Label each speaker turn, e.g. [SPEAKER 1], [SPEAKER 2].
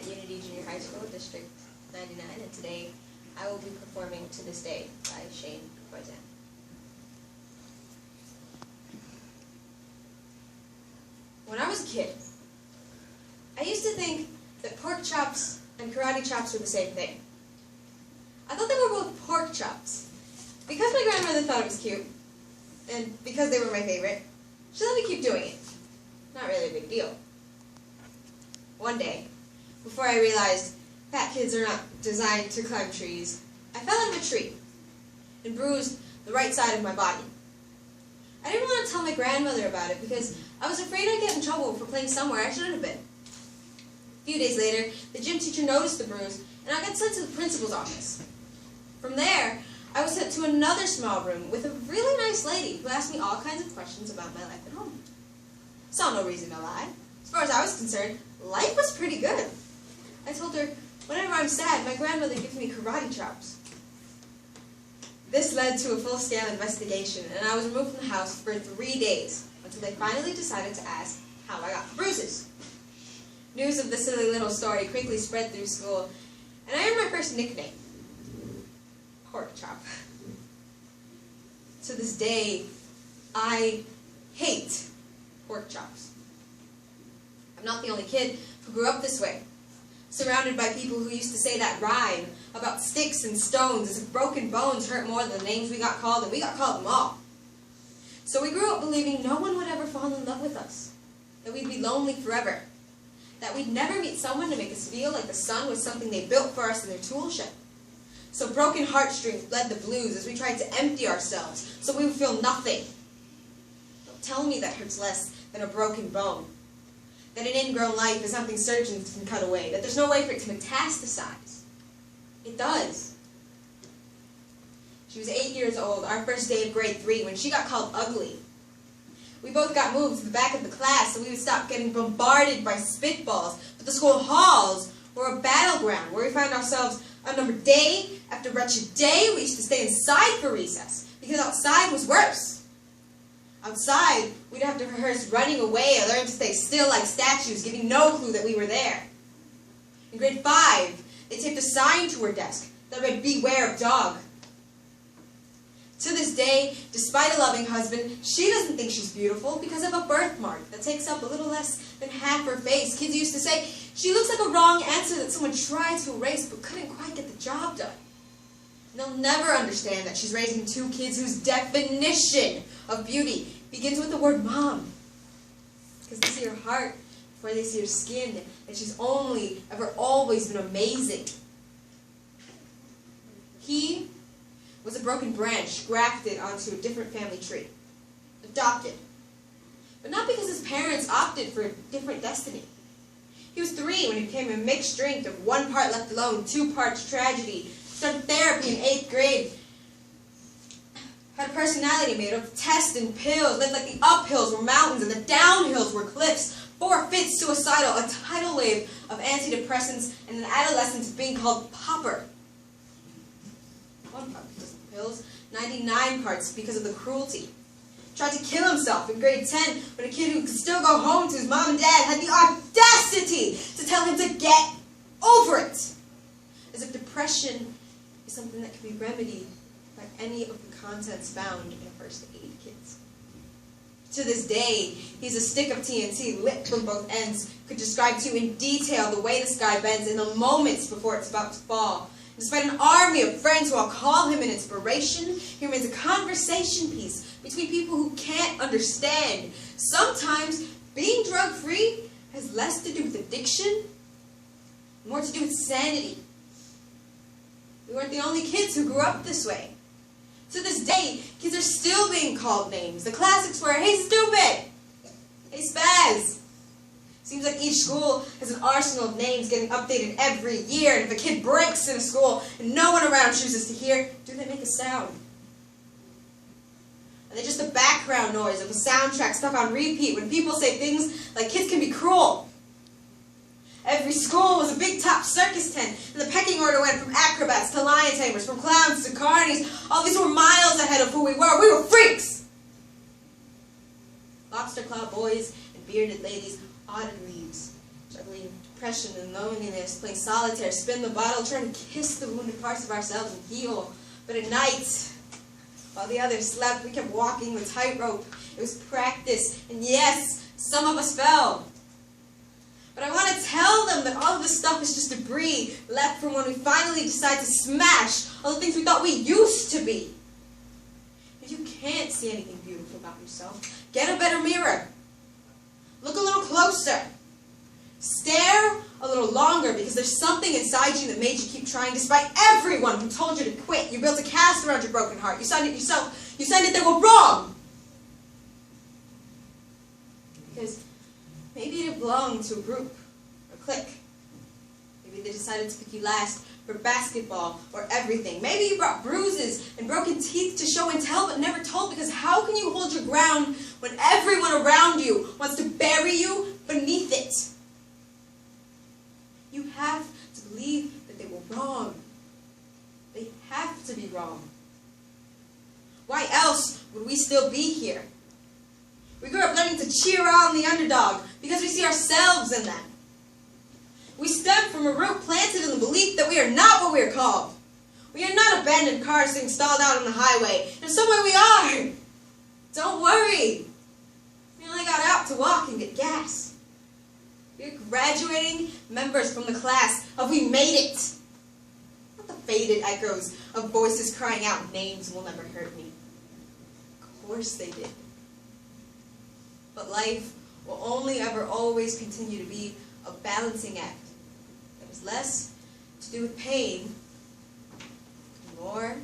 [SPEAKER 1] at Unity Junior High School, District 99, and today I will be performing To This Day by Shane Koyczan. When I was a kid, I used to think that pork chops and karate chops were the same thing. I thought they were both pork chops. Because my grandmother thought it was cute, and because they were my favorite, she let me keep doing it. Not really a big deal. One day, before I realized fat kids are not designed to climb trees, I fell out of a tree and bruised the right side of my body. I didn't want to tell my grandmother about it because I was afraid I'd get in trouble for playing somewhere I shouldn't have been. A few days later, the gym teacher noticed the bruise, and I got sent to the principal's office. From there, I was sent to another small room with a really nice lady who asked me all kinds of questions about my life at home. Saw no reason to lie. As far as I was concerned, life was pretty good. I told her, whenever I'm sad, my grandmother gives me karate chops. This led to a full-scale investigation, and I was removed from the house for 3 days, until they finally decided to ask how I got the bruises. News of the silly little story quickly spread through school, and I earned my first nickname, Pork Chop. To this day, I hate pork chops. I'm not the only kid who grew up this way, surrounded by people who used to say that rhyme about sticks and stones as if broken bones hurt more than the names we got called, and we got called them all. So we grew up believing no one would ever fall in love with us, that we'd be lonely forever, that we'd never meet someone to make us feel like the sun was something they built for us in their tool shed. So broken heartstrings bled the blues as we tried to empty ourselves so we would feel nothing. Don't tell me that hurts less than a broken bone, that an ingrown life is something surgeons can cut away, that there's no way for it to metastasize. It does. She was 8 years old, our first day of grade 3, when she got called ugly. We both got moved to the back of the class so we would stop getting bombarded by spitballs, but the school halls were a battleground where we found ourselves outnumbered day after wretched day. We used to stay inside for recess, because outside was worse. Outside, we'd have to rehearse running away or learn to stay still like statues, giving no clue that we were there. In grade 5, they taped a sign to her desk that read, "Beware of dog." To this day, despite a loving husband, she doesn't think she's beautiful because of a birthmark that takes up a little less than half her face. Kids used to say, she looks like a wrong answer that someone tried to erase but couldn't quite get the job done. And they'll never understand that she's raising 2 kids whose definition of beauty begins with the word mom. Because they see her heart before they see her skin, and she's only ever always been amazing. He was a broken branch grafted onto a different family tree. Adopted. But not because his parents opted for a different destiny. He was 3 when he became a mixed drink of 1 part left alone, 2 parts tragedy. Started therapy in 8th grade. Had a personality made of tests and pills. Lived like the uphills were mountains and the downhills were cliffs. 4 fits suicidal. A tidal wave of antidepressants and an adolescence of being called pauper. 1 part because of the pills. 99 parts because of the cruelty. Tried to kill himself in grade 10 when a kid who could still go home to his mom and dad had the audacity to tell him to get over it. As if depression is something that can be remedied by any of the contents found in first aid kits. To this day, he's a stick of TNT lit from both ends, could describe to you in detail the way the sky bends in the moments before it's about to fall. Despite an army of friends who all call him an inspiration, he remains a conversation piece between people who can't understand. Sometimes being drug-free has less to do with addiction, more to do with sanity. We weren't the only kids who grew up this way. To this day, kids are still being called names. The classics were, "Hey stupid," "Hey spaz." Seems like each school has an arsenal of names getting updated every year, and if a kid breaks in a school and no one around chooses to hear, do they make a sound? Are they just a background noise of a soundtrack stuck on repeat when people say things like kids can be cruel? Every school was a big top circus tent, and the pecking order went from acrobats to lion tamers, from clowns to carnies. All these were miles ahead of who we were. We were freaks! Lobster claw boys and bearded ladies, autumn leaves, juggling depression and loneliness, playing solitaire, spin the bottle, trying to kiss the wounded parts of ourselves and heal. But at night, while the others slept, we kept walking the tightrope. It was practice, and yes, some of us fell. But I want to tell them that all of this stuff is just debris left from when we finally decided to smash all the things we thought we used to be. If you can't see anything beautiful about yourself, get a better mirror. Look a little closer. Stare a little longer, because there's something inside you that made you keep trying despite everyone who told you to quit. You built a cast around your broken heart. You signed it yourself. You signed it they were wrong. Because maybe it belonged to a group or clique. Maybe they decided to pick you last for basketball or everything. Maybe you brought bruises and broken teeth to show and tell but never told, because how can you hold your ground when everyone around you wants to bury you beneath it? You have to believe that they were wrong. They have to be wrong. Why else would we still be here? We grew up learning to cheer on the underdog because we see ourselves in them. We stem from a root planted in the belief that we are not what we are called. We are not abandoned cars sitting stalled out on the highway. In some way we are. Don't worry. We only got out to walk and get gas. We're graduating members from the class of We Made It. Not the faded echoes of voices crying out, names will never hurt me. Of course they did. But life will only ever always continue to be a balancing act that has less to do with pain, more